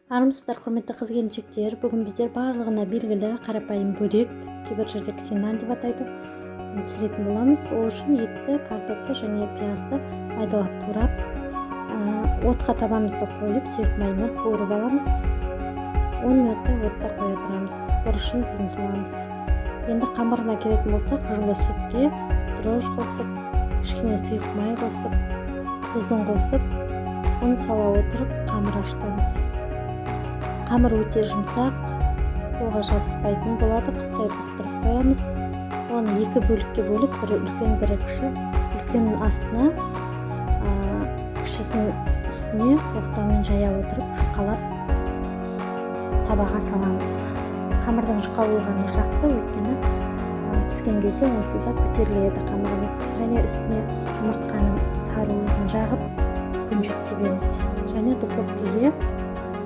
Армысыздар, құрметті қыз-келіншектер. Бүгін біздер барлығына белгілі қарапайым бөрек, кейбір жерде ксенан деп атайды, пісіретін боламыз. Ол үшін етті, картопты және пиязды майдалап турап, отқа табамызды қойып, сұйық маймен қуырып аламыз. 10 минуттай отта қоя тұрамыз. Бұрышын түзін саламыз. Енді қамырына келетін болсақ, жылы сүтке дрожж қосып, кішкене сұйық май қосып, тұзын қосып, оны сала отырып қамыр ашытамыз. Қамыр өте жұмсақ, қолға жабыспайтын болады, құттай бұқтырып қоямыз. Оны екі бөлікке бөліп, бірі үлкен, бірі кіші. Үлкеннің астына, кішісінің үстіне оқтаумен жая отырып, жұқалап табаға саламыз. Қамырдың жұқалылығаны жақсы, өйткені піскен кезде онсыз да көтеріледі қамырымыз. Және үстіне жұмыртқаның сары уызын жағып, күнжіт себеміз. Және духовкаға